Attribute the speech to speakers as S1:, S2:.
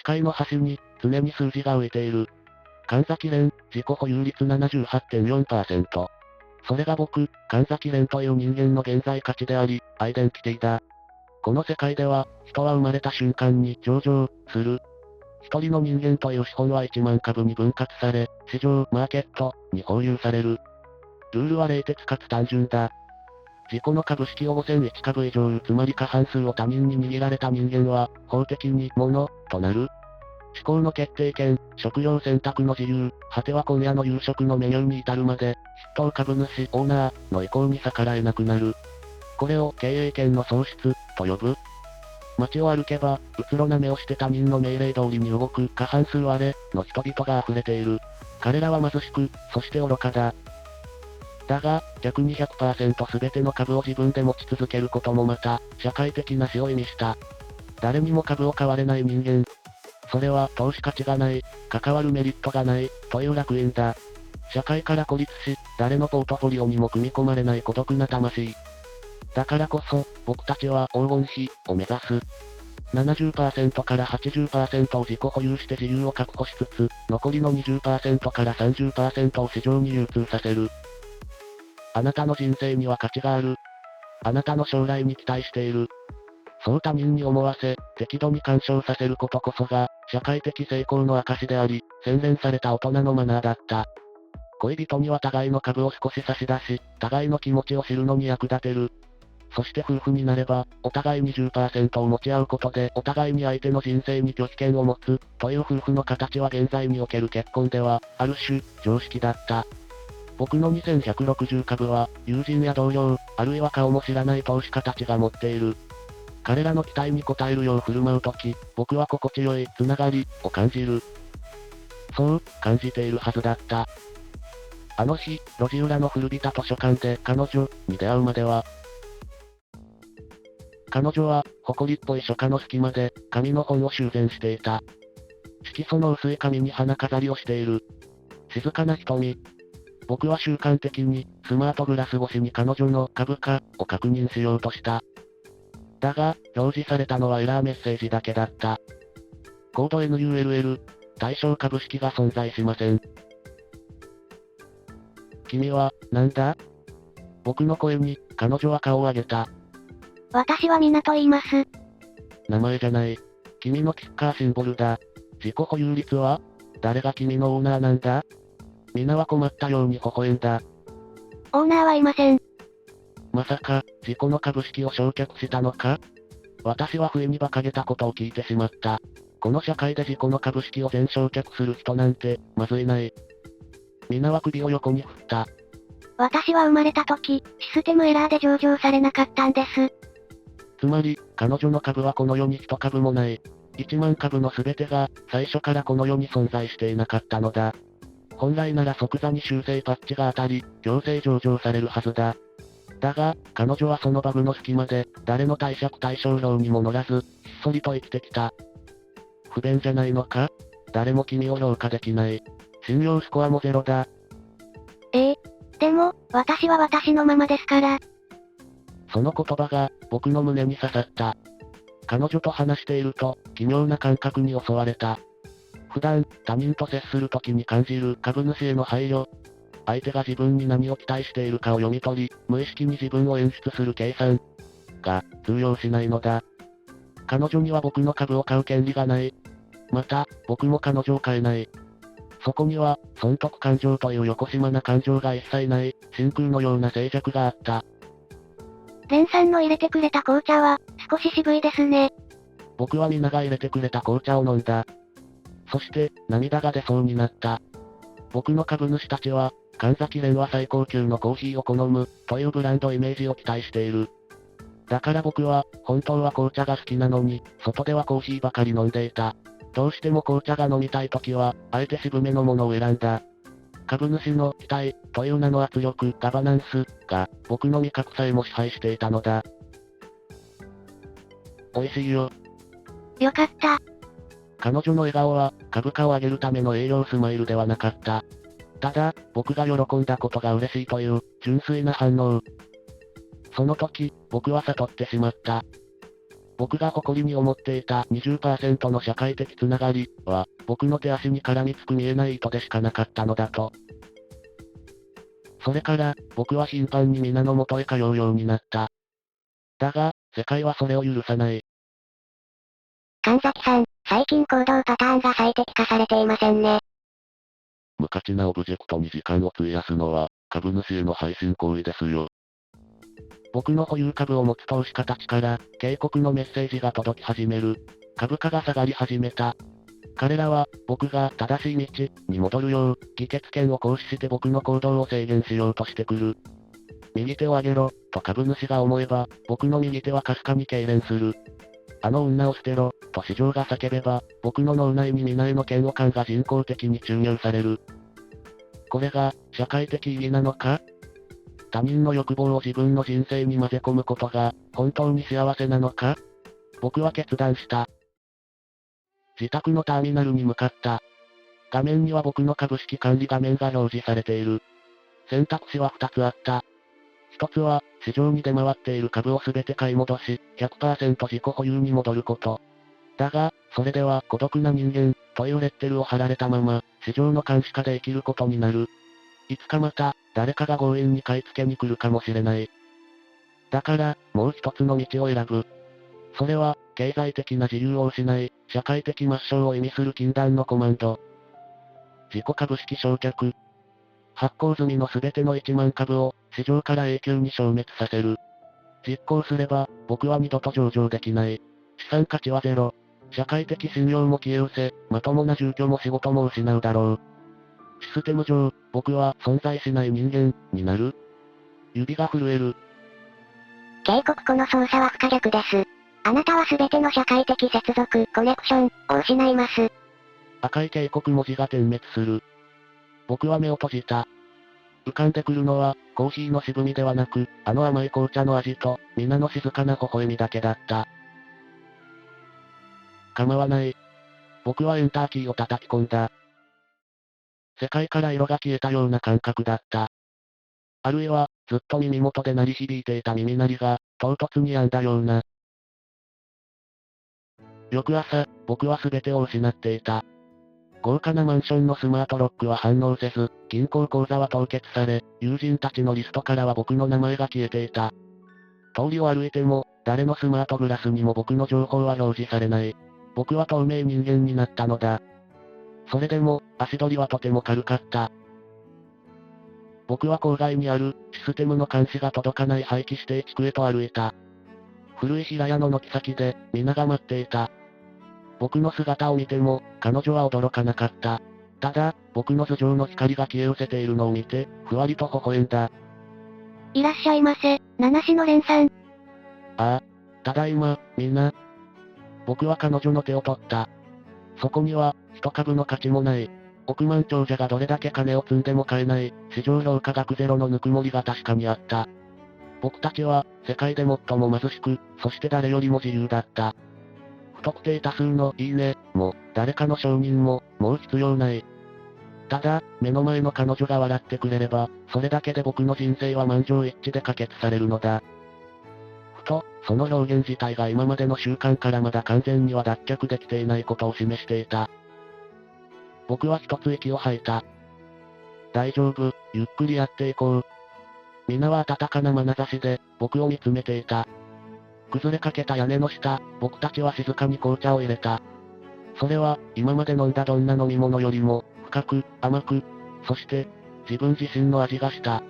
S1: 界の端に、常に数字が浮いている。神崎蓮、自己保有率 78.4%。それが僕、神崎蓮という人間の現在価値であり、アイデンティティだ。この世界では、人は生まれた瞬間に上場する。一人の人間という資本は1万株に分割され、市場、マーケットに保有される。ルールは冷徹かつ単純だ。自己の株式を5001株以上、つまり過半数を他人に握られた人間は、法的に、もの、となる。思考の決定権、職業選択の自由、果ては今夜の夕食のメニューに至るまで、筆頭株主、オーナーの意向に逆らえなくなる。これを経営権の喪失と呼ぶ。街を歩けば、うつろな目をして他人の命令通りに動く過半数割れの人々が溢れている。彼らは貧しく、そして愚かだ。だが、逆に 100% 全ての株を自分で持ち続けることもまた、社会的な死を意味した。誰にも株を買われない人間。それは投資価値がない、関わるメリットがない、という楽園だ。社会から孤立し、誰のポートフォリオにも組み込まれない孤独な魂。だからこそ、僕たちは黄金比を目指す。70% から 80% を自己保有して自由を確保しつつ、残りの 20% から 30% を市場に流通させる。あなたの人生には価値がある。あなたの将来に期待している。そう他人に思わせ、適度に干渉させることこそが、社会的成功の証であり、洗練された大人のマナーだった。恋人には互いの株を少し差し出し、互いの気持ちを知るのに役立てる。そして夫婦になれば、お互い 20% を持ち合うことでお互いに相手の人生に拒否権を持つ、という夫婦の形は現在における結婚では、ある種、常識だった。僕の2160株は、友人や同僚、あるいは顔も知らない投資家たちが持っている。彼らの期待に応えるよう振る舞うとき、僕は心地よい、つながり、を感じる。そう、感じているはずだった。あの日、路地裏の古びた図書館で彼女に出会うまでは、彼女は、埃っぽい書架の隙間で、紙の本を修繕していた。色素の薄い紙に花飾りをしている。静かな瞳。僕は習慣的に、スマートグラス越しに彼女の株価を確認しようとした。だが、表示されたのはエラーメッセージだけだった。コード NULL、対象株式が存在しません。君は、なんだ？僕の声に、彼女は顔を上げた。
S2: 私はミナと言います。
S1: 名前じゃない。君のキッカーシンボルだ。自己保有率は？誰が君のオーナーなんだ？ミナは困ったように微笑んだ。
S2: オーナーはいません。
S1: まさか、自己の株式を焼却したのか？私は不意に馬鹿げたことを聞いてしまった。この社会で自己の株式を全焼却する人なんて、まずいない。ミナは首を横に振った。
S2: 私は生まれた時、システムエラーで上場されなかったんです。
S1: つまり、彼女の株はこの世に一株もない。1万株の全てが、最初からこの世に存在していなかったのだ。本来なら即座に修正パッチが当たり、強制上場されるはずだ。だが、彼女はそのバグの隙間で、誰の貸借対照表にも乗らず、ひっそりと生きてきた。不便じゃないのか？誰も君を評価できない。信用スコアもゼロだ。
S2: でも、私は私のままですから。
S1: その言葉が、僕の胸に刺さった。彼女と話していると、奇妙な感覚に襲われた。普段、他人と接する時に感じる株主への配慮。相手が自分に何を期待しているかを読み取り、無意識に自分を演出する計算が通用しないのだ。彼女には僕の株を買う権利がない。また、僕も彼女を買えない。そこには、損得感情という横島な感情が一切ない、真空のような静寂があった。
S2: レンさんの入れてくれた紅茶は、少し渋いですね。
S1: 僕は皆が入れてくれた紅茶を飲んだ。そして、涙が出そうになった。僕の株主たちは、神崎蓮は最高級のコーヒーを好む、というブランドイメージを期待している。だから僕は、本当は紅茶が好きなのに、外ではコーヒーばかり飲んでいた。どうしても紅茶が飲みたいときは、あえて渋めのものを選んだ。株主の期待、という名の圧力、ガバナンス、が、僕の味覚さえも支配していたのだ。美味しいよ。
S2: よかった。
S1: 彼女の笑顔は、株価を上げるための営業スマイルではなかった。ただ、僕が喜んだことが嬉しいという、純粋な反応。その時、僕は悟ってしまった。僕が誇りに思っていた20% の社会的つながりは、僕の手足に絡みつく見えない糸でしかなかったのだと。それから、僕は頻繁に皆の元へ通うようになった。だが、世界はそれを許さない。
S2: 神崎さん、最近行動パターンが最適化されていませんね。
S1: 無価値なオブジェクトに時間を費やすのは、株主への配信行為ですよ。僕の保有株を持つ投資家たちから、警告のメッセージが届き始める。株価が下がり始めた。彼らは、僕が正しい道に戻るよう、議決権を行使して僕の行動を制限しようとしてくる。右手を上げろ、と株主が思えば、僕の右手はかすかに痙攣する。あの女を捨てろ、と市場が叫べば、僕の脳内に皆への嫌悪感が人工的に注入される。これが、社会的意義なのか？他人の欲望を自分の人生に混ぜ込むことが、本当に幸せなのか？僕は決断した。自宅のターミナルに向かった。画面には僕の株式管理画面が表示されている。選択肢は2つあった。1つは、市場に出回っている株を全て買い戻し、100% 自己保有に戻ること。だが、それでは孤独な人間、というレッテルを貼られたまま、市場の監視下で生きることになる。いつかまた、誰かが強引に買い付けに来るかもしれない。だから、もう一つの道を選ぶ。それは、経済的な自由を失い、社会的抹消を意味する禁断のコマンド。自己株式償却。発行済みの全ての1万株を、市場から永久に消滅させる。実行すれば、僕は二度と上場できない。資産価値はゼロ。社会的信用も消え失せ、まともな住居も仕事も失うだろう。システム上、僕は存在しない人間になる。指が震える。
S2: 警告この操作は不可逆です。あなたは全ての社会的接続、コネクション、を失います。
S1: 赤い警告文字が点滅する。僕は目を閉じた。浮かんでくるのは、コーヒーの渋みではなく、あの甘い紅茶の味と、皆の静かな微笑みだけだった。構わない。僕はエンターキーを叩き込んだ。世界から色が消えたような感覚だった。あるいは、ずっと耳元で鳴り響いていた耳鳴りが、唐突に止んだような。翌朝、僕は全てを失っていた。豪華なマンションのスマートロックは反応せず、銀行口座は凍結され、友人たちのリストからは僕の名前が消えていた。通りを歩いても、誰のスマートグラスにも僕の情報は表示されない。僕は透明人間になったのだ。それでも、足取りはとても軽かった。僕は郊外にある、システムの監視が届かない廃棄指定地区へと歩いた。古い平屋の軒先で、皆が待っていた。僕の姿を見ても、彼女は驚かなかった。ただ、僕の頭上の光が消え失せているのを見て、ふわりと微笑んだ。
S2: いらっしゃいませ、七種の蓮さん。
S1: ああ、ただいま、みんな。僕は彼女の手を取った。そこには、一株の価値もない。億万長者がどれだけ金を積んでも買えない、市場評価額ゼロのぬくもりが確かにあった。僕たちは、世界で最も貧しく、そして誰よりも自由だった。不特定多数のいいねも、誰かの承認も、もう必要ない。ただ、目の前の彼女が笑ってくれれば、それだけで僕の人生は満場一致で可決されるのだ。ふと、その表現自体が今までの習慣からまだ完全には脱却できていないことを示していた。僕は一つ息を吐いた。大丈夫、ゆっくりやっていこう。皆は温かな眼差しで、僕を見つめていた。崩れかけた屋根の下、僕たちは静かに紅茶を入れた。それは、今まで飲んだどんな飲み物よりも、深く、甘く、そして、自分自身の味がした。